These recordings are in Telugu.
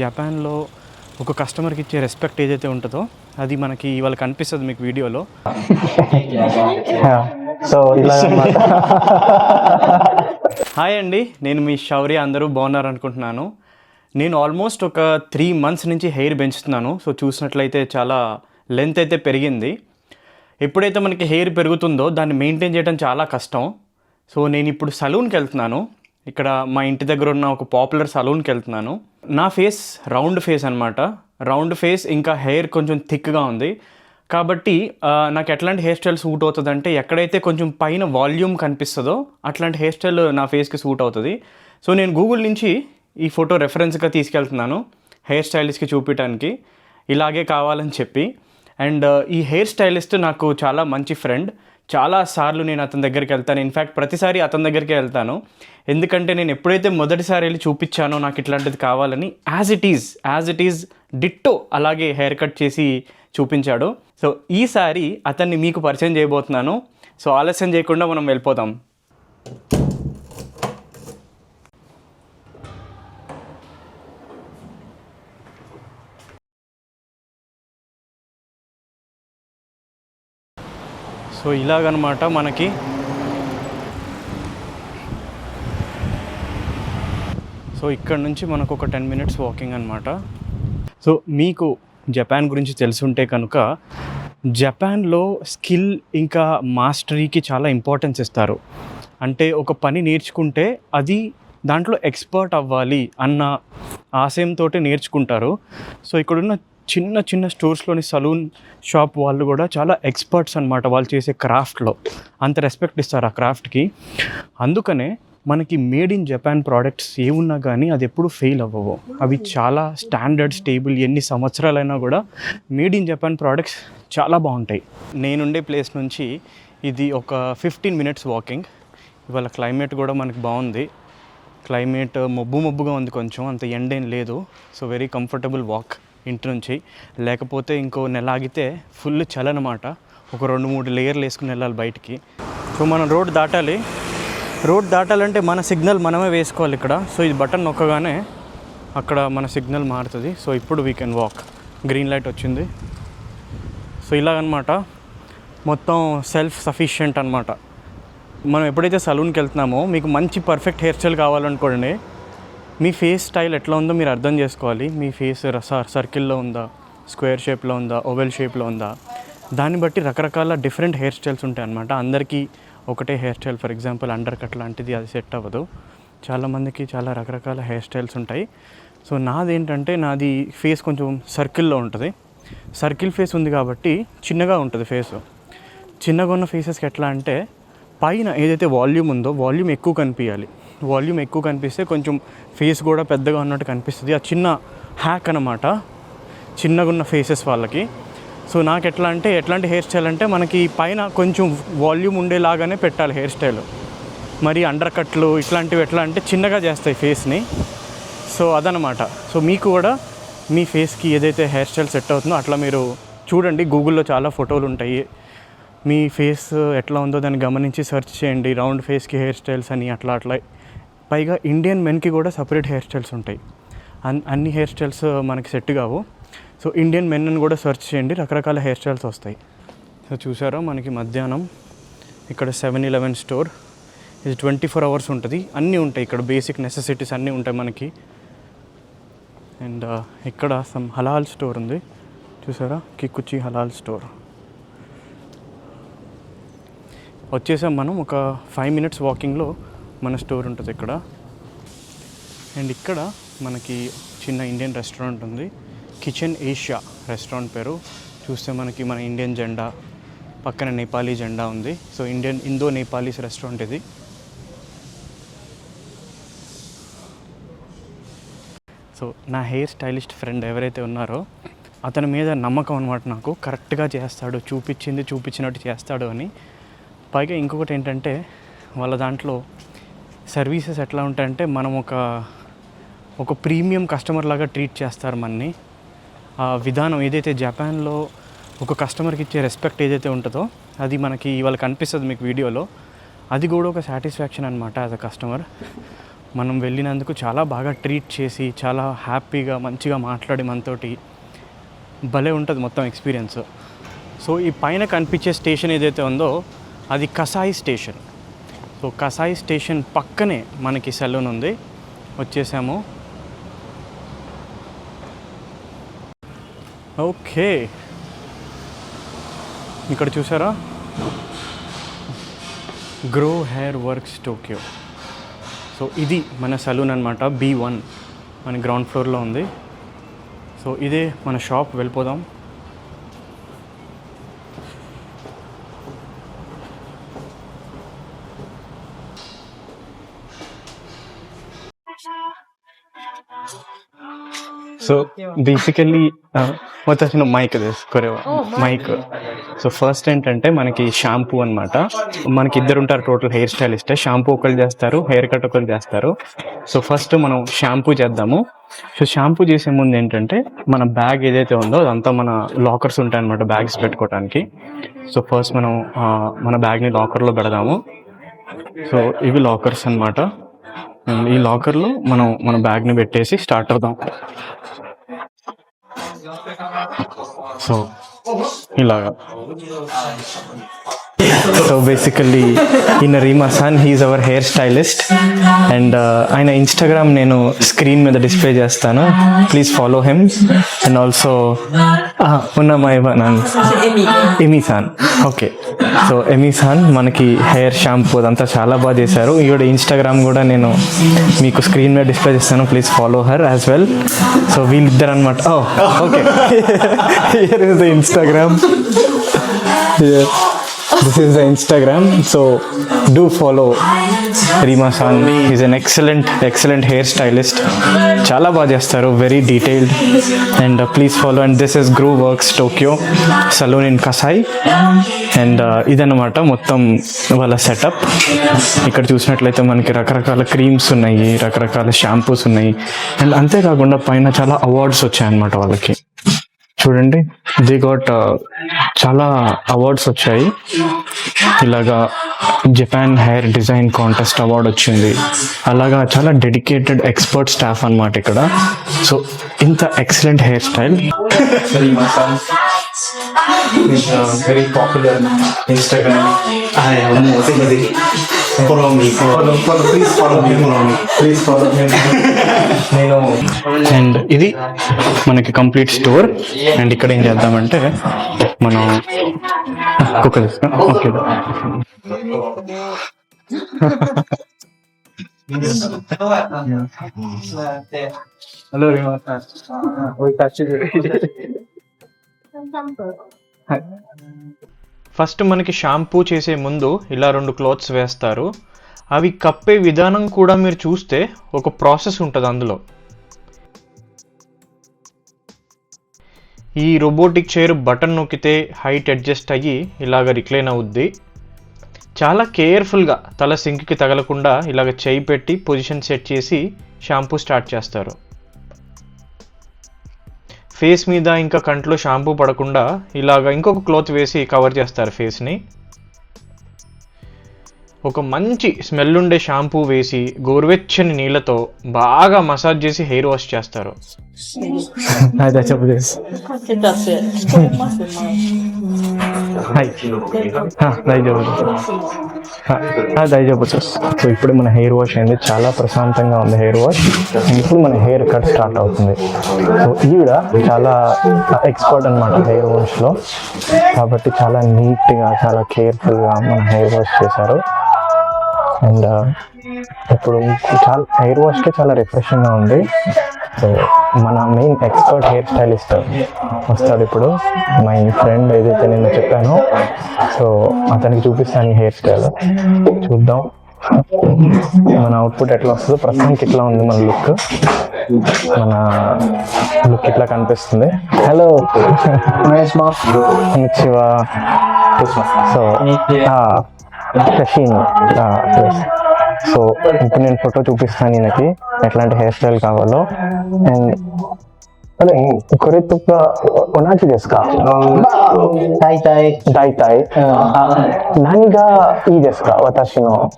జపాన్లో ఒక కస్టమర్కి ఇచ్చే రెస్పెక్ట్ ఏదైతే ఉంటుందో అది మనకి ఇవాళ కనిపిస్తుంది మీకు వీడియోలో. సో ఇలా హాయ్ అండి, నేను మీ శౌర్య. అందరూ బాగున్నారు అనుకుంటున్నాను. నేను ఆల్మోస్ట్ ఒక 3 months నుంచి హెయిర్ పెంచుతున్నాను. సో చూసినట్లయితే చాలా లెంత్ అయితే పెరిగింది. ఎప్పుడైతే మనకి హెయిర్ పెరుగుతుందో దాన్ని మెయింటైన్ చేయడం చాలా కష్టం. సో నేను ఇప్పుడు సలూన్కి వెళ్తున్నాను. ఇక్కడ మా ఇంటి దగ్గర ఉన్న ఒక పాపులర్ సలూన్కి వెళ్తున్నాను. నా ఫేస్ రౌండ్ ఫేస్ అనమాట. రౌండ్ ఫేస్ ఇంకా హెయిర్ కొంచెం థిక్గా ఉంది కాబట్టి నాకు ఎట్లాంటి హెయిర్ స్టైల్ సూట్ అవుతుంది అంటే ఎక్కడైతే కొంచెం పైన వాల్యూమ్ కనిపిస్తుందో అట్లాంటి హెయిర్ స్టైల్ నా ఫేస్కి సూట్ అవుతుంది. సో నేను గూగుల్ నుంచి ఈ ఫోటో రెఫరెన్స్గా తీసుకెళ్తున్నాను హెయిర్ స్టైలిస్ట్కి చూపించడానికి, ఇలాగే కావాలని చెప్పి. అండ్ ఈ హెయిర్ స్టైలిస్ట్ నాకు చాలా మంచి ఫ్రెండ్. చాలాసార్లు నేను అతని దగ్గరికి వెళ్తాను. ఇన్ఫ్యాక్ట్ ప్రతిసారి అతని దగ్గరికే వెళ్తాను. ఎందుకంటే నేను ఎప్పుడైతే మొదటిసారి వెళ్ళి చూపించానో నాకు ఇట్లాంటిది కావాలని యాజ్ ఇట్ ఈజ్ డిట్టో అలాగే హెయిర్ కట్ చేసి చూపించాడు. సో ఈసారి అతన్ని మీకు పరిచయం చేయబోతున్నాను. సో ఆలస్యం చేయకుండా మనం వెళ్ళిపోతాం. సో ఇలాగనమాట మనకి సో ఇక్కడ నుంచి మనకు ఒక 10 minutes వాకింగ్ అనమాట. సో మీకు జపాన్ గురించి తెలుసుంటే కనుక జపాన్లో స్కిల్ ఇంకా మాస్టరీకి చాలా ఇంపార్టెన్స్ ఇస్తారు. అంటే ఒక పని నేర్చుకుంటే అది దాంట్లో ఎక్స్పర్ట్ అవ్వాలి అన్న ఆశయంతో నేర్చుకుంటారు. సో ఇక్కడున్న చిన్న చిన్న స్టోర్స్లోని సలూన్ షాప్ వాళ్ళు కూడా చాలా ఎక్స్పర్ట్స్ అనమాట. వాళ్ళు చేసే క్రాఫ్ట్లో అంత రెస్పెక్ట్ ఇస్తారు ఆ క్రాఫ్ట్కి. అందుకనే మనకి మేడ్ ఇన్ జపాన్ ప్రోడక్ట్స్ ఏమున్నా కానీ అది ఎప్పుడు ఫెయిల్ అవ్వవు. అవి చాలా స్టాండర్డ్, స్టేబుల్. ఎన్ని సంవత్సరాలైనా కూడా మేడ్ ఇన్ జపాన్ ప్రోడక్ట్స్ చాలా బాగుంటాయి. నేనుండే ప్లేస్ నుంచి ఇది ఒక 15 minutes వాకింగ్. ఇవాళ క్లైమేట్ కూడా మనకి బాగుంది. క్లైమేట్ మబ్బుగా ఉంది, కొంచెం అంత ఎండేం లేదు. సో వెరీ కంఫర్టబుల్ వాక్ ఇంటి నుంచి. లేకపోతే ఇంకో నెల ఆగితే ఫుల్ చలనమాట. ఒక 2-3 లేయర్లు వేసుకుని వెళ్ళాలి బయటికి. సో మనం రోడ్ దాటాలంటే మన సిగ్నల్ మనమే వేసుకోవాలి ఇక్కడ. సో ఈ బటన్ నొక్కగానే అక్కడ మన సిగ్నల్ మారుతుంది. సో ఇప్పుడు we can walk. Green light వచ్చింది. సో ఇలాగనమాట మొత్తం సెల్ఫ్ సఫిషియెంట్ అనమాట. మనం ఎప్పుడైతే సలూన్కి వెళ్తున్నామో మీకు మంచి పర్ఫెక్ట్ హెయిర్ స్టైల్ కావాలనుకోండి, మీ ఫేస్ స్టైల్ ఎట్లా ఉందో మీరు అర్థం చేసుకోవాలి. మీ ఫేస్ సర్కిల్లో ఉందా, స్క్వేర్ షేప్లో ఉందా, ఓవెల్ షేప్లో ఉందా, దాన్ని బట్టి రకరకాల డిఫరెంట్ హెయిర్ స్టైల్స్ ఉంటాయి అన్నమాట. అందరికీ ఒకటే hair style, for example under cut లాంటిది అది సెట్ అవ్వదు. చాలామందికి చాలా రకరకాల హెయిర్ స్టైల్స్ ఉంటాయి. సో నాది ఫేస్ కొంచెం సర్కిల్లో ఉంటుంది. సర్కిల్ ఫేస్ ఉంది కాబట్టి చిన్నగా ఉంటుంది ఫేస్. చిన్నగా ఉన్న ఫేసెస్కి ఎట్లా అంటే పైన ఏదైతే వాల్యూమ్ ఉందో వాల్యూమ్ ఎక్కువ కనిపించాలి. వాల్యూమ్ ఎక్కువ కనిపిస్తే కొంచెం ఫేస్ కూడా పెద్దగా ఉన్నట్టు కనిపిస్తుంది. ఆ చిన్న హ్యాక్ అనమాట చిన్నగా ఉన్న ఫేసెస్ వాళ్ళకి. సో నాకు ఎట్లాంటి హెయిర్ స్టైల్ అంటే మనకి పైన కొంచెం వాల్యూమ్ ఉండేలాగానే పెట్టాలి హెయిర్ స్టైల్. మరి అండర్ కట్లు ఇట్లాంటివి ఎట్లా అంటే చిన్నగా చేస్తాయి ఫేస్ని. సో అదనమాట. సో మీకు కూడా మీ ఫేస్కి ఏదైతే హెయిర్ స్టైల్ సెట్ అవుతుందో అట్లా మీరు చూడండి. గూగుల్లో చాలా ఫోటోలు ఉంటాయి. మీ ఫేస్ ఎట్లా ఉందో దాన్ని గమనించి సెర్చ్ చేయండి. రౌండ్ ఫేస్కి హెయిర్ స్టైల్స్ అని అట్లా. పైగా ఇండియన్ మెన్కి కూడా సపరేట్ హెయిర్ స్టైల్స్ ఉంటాయి. అన్ని హెయిర్ స్టైల్స్ మనకి సెట్ కావు. సో ఇండియన్ మెన్ అని కూడా సెర్చ్ చేయండి, రకరకాల హెయిర్ స్టైల్స్ వస్తాయి. సో చూసారా మనకి మధ్యాహ్నం ఇక్కడ 7-Eleven స్టోర్. ఇది 24 hours ఉంటుంది. అన్నీ ఉంటాయి ఇక్కడ, బేసిక్ నెసెసిటీస్ అన్నీ ఉంటాయి మనకి. అండ్ ఇక్కడ సమ్ హలాల్ స్టోర్ ఉంది చూసారా, కికుచి హలాల్ స్టోర్. వచ్చేసాం మనం. ఒక 5 minutes వాకింగ్లో మన స్టోర్ ఉంటుంది ఇక్కడ. అండ్ ఇక్కడ మనకి చిన్న ఇండియన్ రెస్టారెంట్ ఉంది, కిచెన్ ఏషియా రెస్టారెంట్ పేరు. చూస్తే మనకి మన ఇండియన్ జెండా, పక్కన నేపాలీ జెండా ఉంది. సో ఇండో నేపాలీస్ రెస్టారెంట్ ఇది. సో నా హెయిర్ స్టైలిస్ట్ ఫ్రెండ్ ఎవరైతే ఉన్నారో అతని మీద నమ్మకం అనమాట నాకు. కరెక్ట్గా చేస్తాడు, చూపించినట్టు చేస్తాడు అని. పైగా ఇంకొకటి ఏంటంటే వాళ్ళ దాంట్లో సర్వీసెస్ ఎట్లా ఉంటాయంటే మనం ఒక ప్రీమియం కస్టమర్ లాగా ట్రీట్ చేస్తారు మనని. ఆ విధానం ఏదైతే జపాన్లో ఒక కస్టమర్కి ఇచ్చే రెస్పెక్ట్ ఏదైతే ఉంటుందో అది మనకి ఇవాళ కనిపిస్తుంది మీకు వీడియోలో. అది కూడా ఒక సాటిస్ఫాక్షన్ అనమాట యాజ్ అ కస్టమర్. మనం వెళ్ళినందుకు చాలా బాగా ట్రీట్ చేసి చాలా హ్యాపీగా మంచిగా మాట్లాడి మనతోటి భలే ఉంటుంది మొత్తం ఎక్స్పీరియన్స్. సో ఈ పైన కనిపించే స్టేషన్ ఏదైతే ఉందో అది కసాయి స్టేషన్. సో కసాయి స్టేషన్ పక్కనే మనకి సెలూన్ ఉంది. వచ్చేసాము. ఓకే, ఇక్కడ చూసారా grow hair works Tokyo. So ఇది మన సెలూన్ అనమాట. B1 మన గ్రౌండ్ ఫ్లోర్లో ఉంది. సో ఇదే మన షాప్. వెళ్ళిపోదాం. సో బేసికల్లీ మొత్తం మైక్ మైక్. సో ఫస్ట్ ఏంటంటే మనకి షాంపూ అనమాట. మనకి ఇద్దరు ఉంటారు టోటల్ హెయిర్ స్టైలిస్ట్. షాంపూ ఒకళ్ళు చేస్తారు, హెయిర్ కట్ ఒకళ్ళు చేస్తారు. సో ఫస్ట్ మనం షాంపూ చేద్దాము. సో షాంపూ చేసే ముందు ఏంటంటే మన బ్యాగ్ ఏదైతే ఉందో అదంతా మన లాకర్స్ ఉంటాయి అనమాట, బ్యాగ్స్ పెట్టుకోవడానికి. సో ఫస్ట్ మనం మన బ్యాగ్ని లాకర్లో పెడదాము. సో ఇవి లాకర్స్ అనమాట. ఈ లాకర్లో మనం మన బ్యాగ్ని పెట్టేసి స్టార్ట్ అవుదాం. సో ఇలాగా. సో బేసికల్లీ ఈయన రీమా-san, he's our hair stylist. And ఆయన ఇన్స్టాగ్రామ్ నేను స్క్రీన్ మీద డిస్ప్లే చేస్తాను, please follow him. And also ఎమీ-san. ఓకే, సో ఎమీ-san మనకి హెయిర్ షాంపూ అదంతా చాలా బాగా చేశారు. ఈవిడ ఇన్స్టాగ్రామ్ కూడా నేను మీకు స్క్రీన్ మీద డిస్ప్లే చేస్తాను, please follow her as well. So వీళ్ళిద్దరు అనమాట. Okay, here is the Instagram. This is the Instagram, so do follow Reema-san. He's an excellent hair stylist. Chala baga chestaru, very detailed, and please follow. And this is Grow Works Tokyo Salon in Kasai. And idanamata mottam wala setup. ఇక్కడ చూసినట్లయితే మనకి రకరకాల క్రీమ్స్ ఉన్నాయి, రకరకాల షాంపూస్ ఉన్నాయి. అండ్ అంతేకాకుండా పైన చాలా అవార్డ్స్ వచ్చాయన్నమాట వాళ్ళకి. చూడండి, ది గాట్ చాలా అవార్డ్స్ వచ్చాయి. ఇలాగా Japan hair design contest award వచ్చింది. అలాగా చాలా డెడికేటెడ్ ఎక్స్పర్ట్ స్టాఫ్ అన్నమాట ఇక్కడ. సో ఇంత excellent hair style. Very popular Instagram. నేను అండ్ ఇది మనకి కంప్లీట్ స్టోర్. అండ్ ఇక్కడ ఏం చేద్దామంటే మనం ఓకే హలో ఫస్ట్ మనకి షాంపూ చేసే ముందు ఇలా 2 క్లాత్స్ వేస్తారు. అవి కప్పే విధానం కూడా మీరు చూస్తే ఒక ప్రాసెస్ ఉంటుంది అందులో. ఈ రోబోటిక్ చైర్ బటన్ నొక్కితే హైట్ అడ్జస్ట్ అయ్యి ఇలాగ రిక్లైన్ అవుద్ది. చాలా కేర్ఫుల్గా తల సింక్కి తగలకుండా ఇలాగ చేయి పెట్టి పొజిషన్ సెట్ చేసి షాంపూ స్టార్ట్ చేస్తారు. ఫేస్ మీద ఇంకా కంట్లో షాంపూ పడకుండా ఇలాగ ఇంకొక క్లాత్ వేసి కవర్ చేస్తారు ఫేస్ని. ఒక మంచి స్మెల్ ఉండే షాంపూ వేసి గోరువెచ్చని నీళ్ళతో బాగా మసాజ్ చేసి హెయిర్ వాష్ చేస్తారు. సో ఇప్పుడు మన హెయిర్ వాష్ అయింది, చాలా ప్రశాంతంగా ఉంది హెయిర్ వాష్. ఇప్పుడు మన హెయిర్ కట్ స్టార్ట్ అవుతుంది. సో ఈవిడ చాలా ఎక్స్పర్ట్ అనమాట హెయిర్ వాష్లో, కాబట్టి చాలా నీట్గా చాలా కేర్ఫుల్గా మన హెయిర్ వాష్ చేశారు. అండ్ ఇప్పుడు చాలా హెయిర్ వాష్కి చాలా రిఫ్రెషింగ్గా ఉంది. సో మన మెయిన్ ఎక్స్పర్ట్ హెయిర్ స్టైలిస్ట్ వస్తాడు ఇప్పుడు, మై ఫ్రెండ్ ఏదైతే నేను చెప్పానో. సో అతనికి చూపిస్తాను హెయిర్ స్టైల్, చూద్దాం మన అవుట్పుట్ ఎట్లా వస్తుందో. ప్రస్తుతానికి ఇట్లా ఉంది మన లుక్, ఇట్లా కనిపిస్తుంది. హలో శివ. సో శశిన్. సో ఇప్పుడు నేను ఫోటో చూపిస్తాను ఈయనకి ఎట్లాంటి హెయిర్ స్టైల్ కావాలో. అండ్ あれ、これとか同じですか？大体。何がいいですか、私の。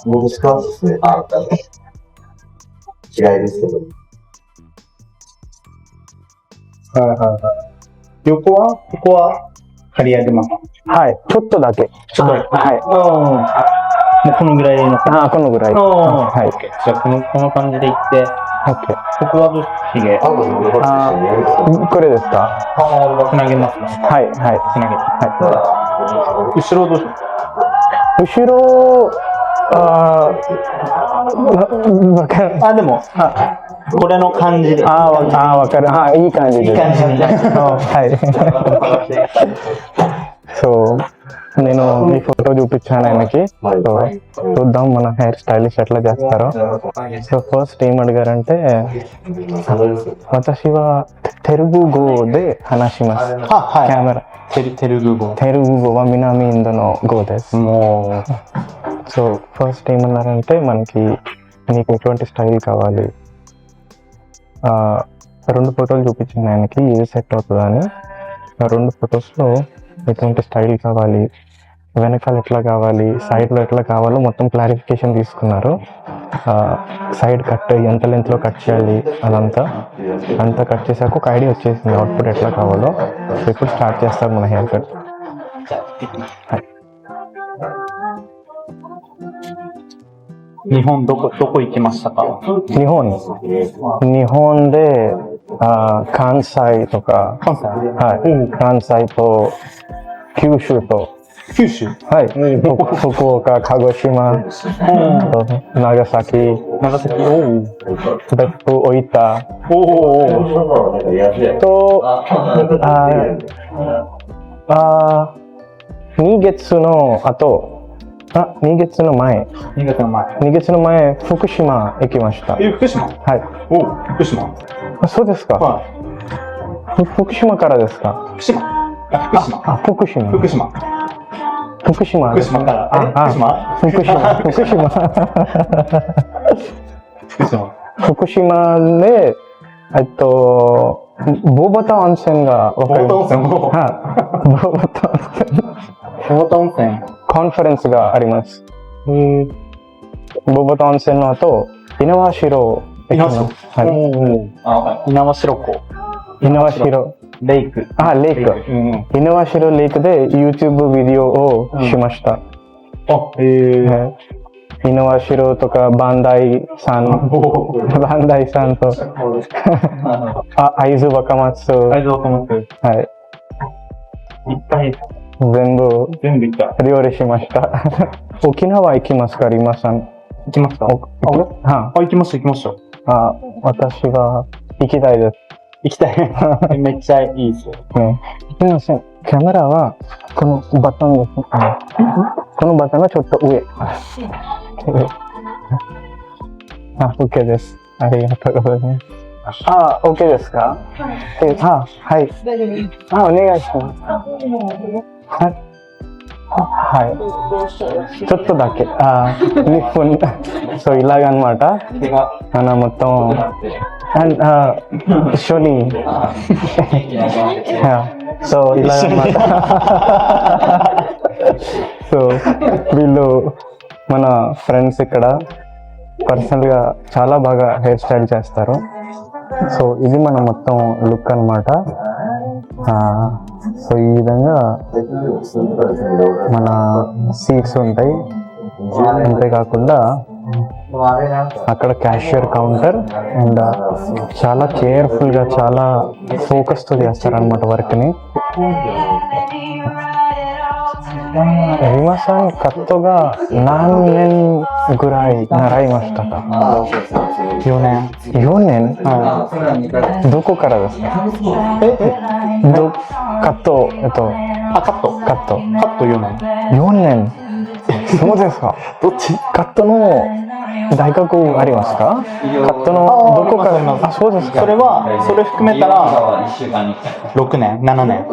僕スカートですね。嫌いですけど。横はここは刈り上げます。はい、ちょっとだけ。ちょっとだけ。はい。もうこのぐらいの。このぐらい。はい。じゃあこの感じでいって、ここはどうひげ？これですか？つなげます。はい、はい。つなげて。はい。後ろどうします？後ろ、でも、これの感じで。わかる。いい感じです。いい感じに。はい。So, నేను ఈ ఫోటో చూపించాను ఆయనకి. సో చూద్దాం మన హెయిర్ స్టైలిష్ ఎట్లా చేస్తారో. సో ఫస్ట్ ఏం అడిగారంటే వతషి wa telugu go de hanashimasu. Camera Telugu wa minami indo no go desu. So first ఏమన్నారంటే మనకి నీకు ఎటువంటి స్టైల్ కావాలి, 2 ఫోటోలు చూపించింది ఆయనకి ఇది సెట్ అవుతుందని. 2 ఫొటోస్లో ఎటువంటి స్టైల్ కావాలి, వెనకాల ఎట్లా కావాలి, సైడ్లో ఎట్లా కావాలో మొత్తం క్లారిఫికేషన్ తీసుకున్నారు. సైడ్ కట్ ఎంత లెంత్లో కట్ చేయాలి అంతా కట్ చేశాక ఒక ఐడియా వచ్చేసింది అవుట్పుట్ ఎట్లా కావాలో. సో ఇప్పుడు స్టార్ట్ చేస్తారు మన hair కట్.日本どこ行きましたか？日本で関西とか、関西と九州と、はい、福岡、鹿児島、長崎、別府、大分と、2月の後、2月の前、福島行きました。福島？はい。福島？そうですか。福島からですか。福島福島から。福島で、ボバタ温泉がわかります。ボバタ温泉。カンファレンスがあります。ボバタ温泉の後、猪苗代。猪苗代レイク。猪苗代レイクで YouTube ビデオをしました。猪苗代とかバンダイさんと会津若松。はい。いっぱい。全部料理しました。沖縄行きますか、リマさん。行きますか？行きました。私は行きたいです。行きたい。めっちゃいいですよ。すみません。カメラはこのバトンです。このバトンのちょっと上。OK です。ありがとうございます。OK ですか？はい。お願いします。はい。ちょっとだけ。2分。So, ilagan mata. Motom. And, surely. So, ilagan mata. So, వీళ్ళు మన ఫ్రెండ్స్ ఇక్కడ పర్సనల్గా చాలా బాగా హెయిర్ స్టైల్ చేస్తారు. సో ఇది మన మొత్తం లుక్ అన్నమాట. సో ఈ విధంగా మన సీట్స్ ఉంటాయి. అంతేకాకుండా అక్కడ క్యాషియర్ కౌంటర్ అండ్ చాలా కేర్ఫుల్గా చాలా ఫోకస్తో చేస్తారనమాట వర్క్ని. ರಿಮಾさんカットが何年ぐらい習いましたか？4年？どこからですか？カット4年。そうですか。どっち？カットの大学ありますか？カットのどこから？そうですか。それ含めたら6年、7年。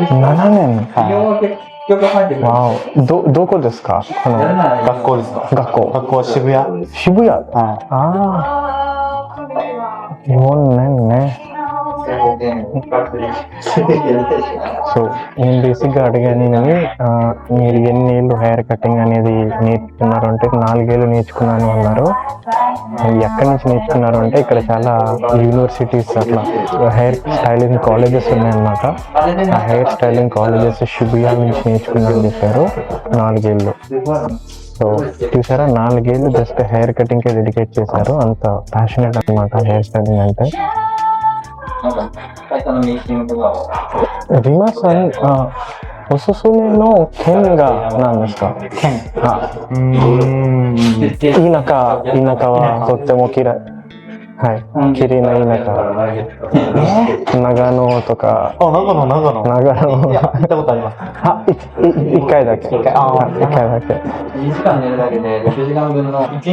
7年。わお。どこですか？学校ですか？学校は渋谷。渋谷。సో నేను బేసిక్గా అడిగాను కానీ మీరు ఎన్ని ఏళ్ళు హెయిర్ కటింగ్ అనేది నేర్చుకున్నారు అంటే 4 ఏళ్ళు నేర్చుకున్నాను అన్నారు. ఎక్కడి నుంచి నేర్చుకున్నారు అంటే ఇక్కడ చాలా యూనివర్సిటీస్ అట్లా హెయిర్ స్టైలింగ్ కాలేజెస్ ఉన్నాయన్నమాట. ఆ హెయిర్ స్టైలింగ్ కాలేజెస్ షిబియా నుంచి నేర్చుకున్నాను చెప్పారు 4 ఏళ్ళు. సో చూసారా 4 ఏళ్ళు జస్ట్ హెయిర్ కటింగ్కే డెడికేట్ చేశారు. అంత ప్యాషనెట్ అనమాట హెయిర్ స్టైలింగ్ అంటే. ರಿಮಾさん、おすすめの県が何ですか？田舎はとっても綺麗。はい。綺麗な田舎。長野とか。あ、長野。いや、行ったことあります。1回だけ。1回だけ。2時間寝るだけで6時間分の1日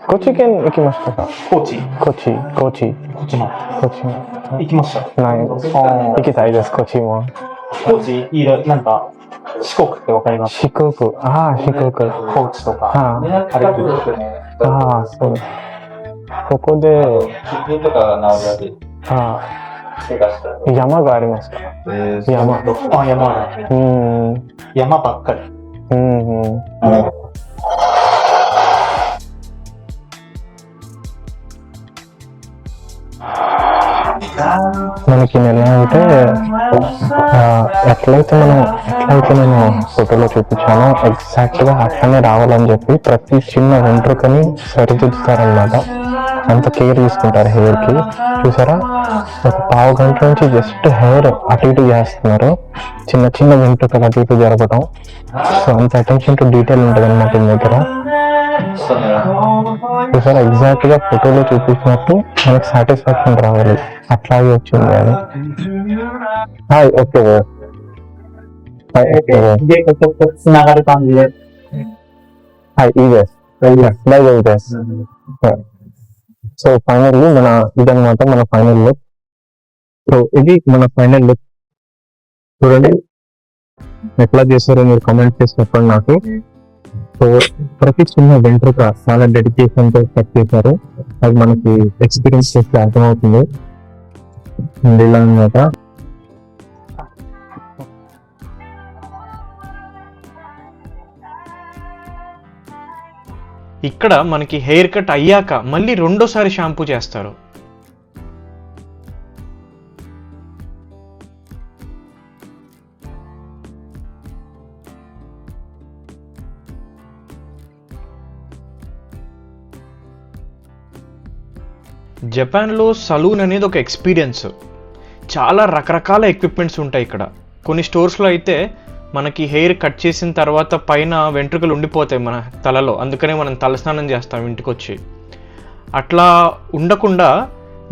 高知県行きましたか？高知高知行きました。ない。行きたいです、高知も。高知いる、なんか、四国ってわかります？四国。四国。高知とか。そう。ここで、疾病とかが治るやつ。山がありますか？山。山ある。山ばっかり。మనకి ఎలా అంటే ఎట్లయితే నేను ఫోటోలో చూపించానో ఎగ్జాక్ట్ గా అట్లనే రావాలని చెప్పి ప్రతి చిన్న వెంట్రుకని సరిదిద్దుతారనమాట. అంత కేర్ తీసుకుంటారు హెయిర్ కి. చూసారా, ఒక పావు గంట నుంచి జస్ట్ హెయిర్ అటు ఇటు చేస్తున్నారు. చిన్న వెంట్రుకలు అటు ఇటు జరగడం. సో అంత అటెన్షన్ టు డీటెయిల్ ఉంటుంది అనమాట ఈ దగ్గర. చూసారా, ఎగ్జాక్ట్ గా ఫోటోలో చూపించినట్టు మనకు సాటిస్ఫాక్షన్ రావాలి. అట్లాగే వచ్చింది అని. ఓకే つながる感じで。いいです。大丈夫です。సో ఫైనల్లీ ఇదన్నమాట మన ఫైనల్ లుక్. సో ఇది మన ఫైనల్ లుక్. చూడండి ఎట్లా చేస్తారో మీరు కామెంట్ చేసి చెప్పండి నాకు. సో ప్రతి చిన్న వెంట్రుక చాలా డెడికేషన్ తో కట్ చేశారు. అది మనకి ఎక్స్పీరియన్స్ చేస్తే అర్థమవుతుంది. ఇలా అన్నమాట. ఇక్కడ మనకి హెయిర్ కట్ అయ్యాక మళ్ళీ రెండోసారి షాంపూ చేస్తారు. జపాన్లో సలూన్ అనేది ఒక ఎక్స్పీరియన్స్. చాలా రకరకాల ఎక్విప్మెంట్స్ ఉంటాయి ఇక్కడ. కొన్ని స్టోర్స్లో అయితే మనకి హెయిర్ కట్ చేసిన తర్వాత పైన వెంట్రుకలు ఉండిపోతాయి మన తలలో, అందుకనే మనం తలస్నానం చేస్తాం ఇంటికి వచ్చి. అట్లా ఉండకుండా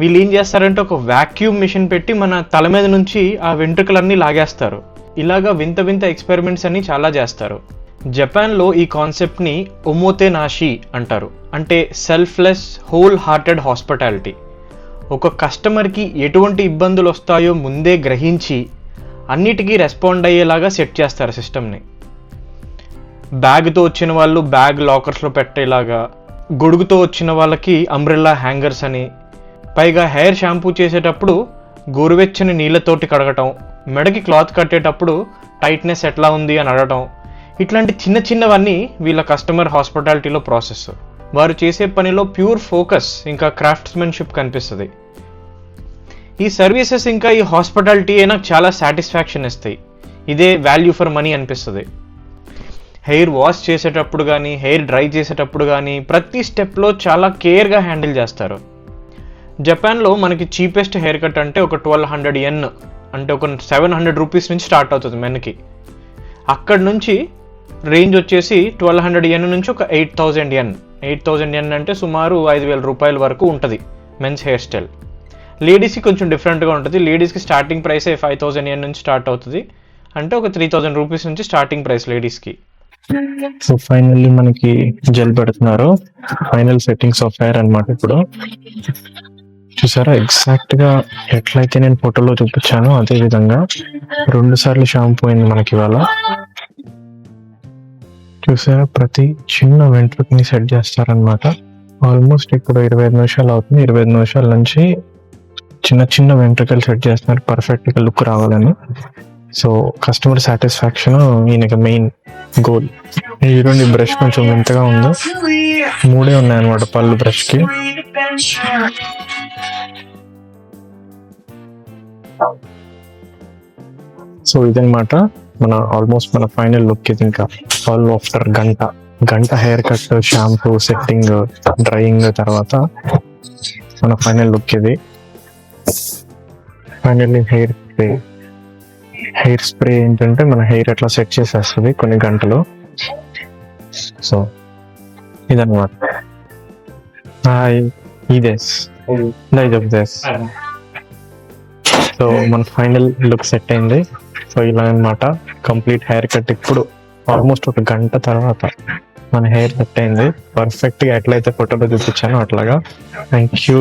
వీళ్ళు ఏం చేస్తారంటే ఒక వ్యాక్యూమ్ మిషన్ పెట్టి మన తల మీద నుంచి ఆ వెంట్రుకలన్నీ లాగేస్తారు. ఇలాగా వింత వింత ఎక్స్పెరిమెంట్స్ అన్ని చాలా చేస్తారు. జపాన్లో ఈ కాన్సెప్ట్ని ఒమోతే నాషి అంటారు. అంటే సెల్ఫ్లెస్ హోల్ హార్టెడ్ హాస్పిటాలిటీ. ఒక కస్టమర్కి ఎటువంటి ఇబ్బందులు వస్తాయో ముందే గ్రహించి అన్నిటికీ రెస్పాండ్ అయ్యేలాగా సెట్ చేస్తారు సిస్టమ్ని. బ్యాగ్తో వచ్చిన వాళ్ళు బ్యాగ్ లాకర్స్లో పెట్టేలాగా, గొడుగుతో వచ్చిన వాళ్ళకి అంబ్రెల్లా హ్యాంగర్స్ అని, పైగా హెయిర్ షాంపూ చేసేటప్పుడు గోరువెచ్చని నీళ్ళతోటి కడగటం, మెడకి క్లాత్ కట్టేటప్పుడు టైట్నెస్ ఎట్లా ఉంది అని అడగటం. ఇట్లాంటి చిన్నవన్నీ వీళ్ళ కస్టమర్ హాస్పిటాలిటీలో ప్రాసెస్. వారు చేసే పనిలో ప్యూర్ ఫోకస్ ఇంకా క్రాఫ్ట్స్మెన్షిప్ కనిపిస్తుంది. ఈ సర్వీసెస్ ఇంకా ఈ హాస్పిటాలిటీ నాకు చాలా సాటిస్ఫాక్షన్ ఇస్తాయి. ఇదే వాల్యూ ఫర్ మనీ అనిపిస్తుంది. హెయిర్ వాష్ చేసేటప్పుడు కానీ, హెయిర్ డ్రై చేసేటప్పుడు కానీ ప్రతి స్టెప్లో చాలా కేర్గా హ్యాండిల్ చేస్తారు. జపాన్లో మనకి చీపెస్ట్ హెయిర్ కట్ అంటే ఒక 1200 yen, అంటే ఒక 700 రూపీస్ నుంచి స్టార్ట్ అవుతుంది మెన్కి. అక్కడ నుంచి రేంజ్ వచ్చేసి 1200 yen నుంచి ఒక 8000 yen. 8000 yen అంటే సుమారు 5000 రూపాయల వరకు ఉంటుంది మెన్స్ హెయిర్ స్టైల్. లేడీస్కి కొంచెం డిఫరెంట్గా ఉంటుంది. లేడీస్కి స్టార్టింగ్ ప్రైసే 5000 yen నుంచి స్టార్ట్ అవుతుంది. అంటే ఒక 3000 రూపీస్ నుంచి స్టార్టింగ్ ప్రైస్ లేడీస్కి. సో ఫైనల్లీ మనకి జెల్ పెడుతున్నారు. ఫైనల్ సెట్టింగ్స్ ఆఫ్ హెయిర్ అనమాట. ఇప్పుడు చూసారా, ఎగ్జాక్ట్ గా ఎట్లయితే నేను ఫోటోలో చూపించానో అదే విధంగా 2 సార్లు షాంపూ అయింది మనకి ఇవాళ. చూసారా, ప్రతి చిన్న వెంట్రుకని సెట్ చేస్తారనమాట. ఆల్మోస్ట్ ఇప్పుడు 25 నిమిషాలు అవుతుంది. 25 నిమిషాల నుంచి చిన్న చిన్న వెంట్రుకలు సెట్ చేస్తున్నారు పర్ఫెక్ట్గా లుక్ రావాలని. సో కస్టమర్ సాటిస్ఫాక్షన్ ఈయనకి మెయిన్ గోల్. ఈరోజు బ్రష్ కొంచెం వింతగా ఉంది, 3 ఉన్నాయన్నమాట పళ్ళు బ్రష్కి. సో ఇదన్నమాట మన ఆల్మోస్ట్ మన ఫైనల్ లుక్. ఇది ఇంకా ఆల్ ఆఫ్టర్ గంట hair cut, shampoo, setting, drying తర్వాత మన ఫైనల్ లుక్ ఇది. ఫైనల్లీ హెయిర్ స్ప్రే ఏంటంటే మన హెయిర్ అట్లా సెట్ చేసేస్తుంది కొన్ని గంటలు. సో ఇదన్నమాట. సో మన ఫైనల్ లుక్ సెట్ అయింది. సో ఇలా అన్నమాట కంప్లీట్ హెయిర్ కట్. ఇప్పుడు ఆల్మోస్ట్ ఒక గంట తర్వాత మన హెయిర్ సెట్ అయింది పర్ఫెక్ట్ గా, ఎట్లయితే ఫోటోలో చూపించానో అట్లాగా. Thank you.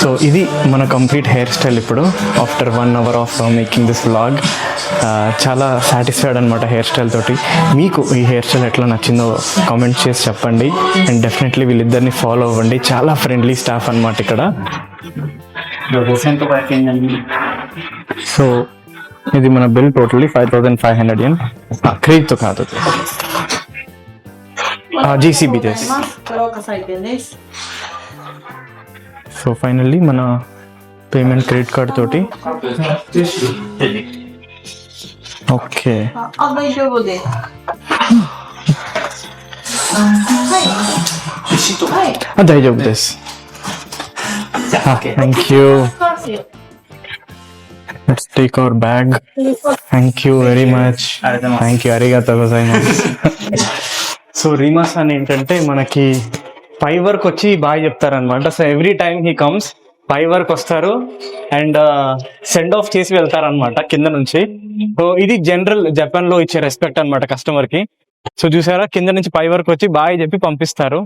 సో ఇది మన కంప్లీట్ హెయిర్ స్టైల్ ఇప్పుడు after 1 hour of making this vlog. చాలా సాటిస్ఫైడ్ అనమాట హెయిర్ స్టైల్ తోటి. మీకు ఈ హెయిర్ స్టైల్ ఎట్లా నచ్చిందో కామెంట్ చేసి చెప్పండి. అండ్ డెఫినెట్లీ వీళ్ళిద్దరిని ఫాలో అవ్వండి, చాలా ఫ్రెండ్లీ స్టాఫ్ అనమాట ఇక్కడ. సో ఇది మన బిల్ టోటల్లీ 5500 yen. క్రెడిట్తో కాదు, జీసీబీ చేసి. సో ఫైనల్లీ మన పేమెంట్ క్రెడిట్ కార్డ్ తోటి. ఓకే, దైజోబు దేస్. Thank you. Let's take our bag. Thank you very much. Thank you. Arigatou gozaimasu. So రీమాస్ అని ఏంటంటే మనకి పై వరకు వచ్చి బాగా చెప్తారనమాట. So every time he comes పై వరకు వస్తారు అండ్ సెండ్ ఆఫ్ చేసి వెళ్తారనమాట కింద నుంచి. సో ఇది జనరల్ జపాన్ లో ఇచ్చే రెస్పెక్ట్ అనమాట కస్టమర్ కి. సో చూసారా, కింద నుంచి పై వరకు వచ్చి బాగా చెప్పి పంపిస్తారు.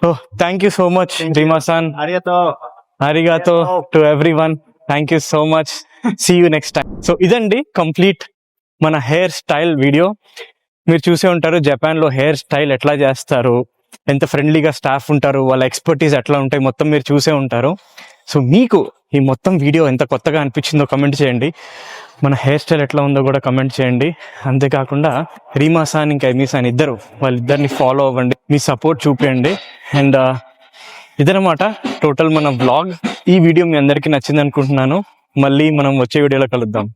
So thank you so much రీమాసాన్. అరిగాతో to everyone. Thank you so much. See you next time. So ఇదండి కంప్లీట్ మన హెయిర్ స్టైల్ వీడియో. మీరు చూసే ఉంటారు జపాన్ లో హెయిర్ స్టైల్ ఎట్లా చేస్తారు, ఎంత ఫ్రెండ్లీగా స్టాఫ్ ఉంటారు, వాళ్ళ ఎక్స్పర్టీస్ ఎట్లా ఉంటాయి, మొత్తం మీరు చూసే ఉంటారు. సో మీకు ఈ మొత్తం వీడియో ఎంత కొత్తగా అనిపించిందో కమెంట్ చేయండి. మన హెయిర్ స్టైల్ ఎట్లా ఉందో కూడా కమెంట్ చేయండి. అంతేకాకుండా రీమాసాన్ ఇంకా ఎమీసాన్ ఇద్దరు, వాళ్ళిద్దరిని ఫాలో అవ్వండి, మీ సపోర్ట్ చూపించండి. అండ్ ఇదనమాట టోటల్ మన వ్లాగ్. ఈ వీడియో మీ అందరికీ నచ్చింది అనుకుంటున్నాను. మళ్ళీ మనం వచ్చే వీడియోలో కలుద్దాం.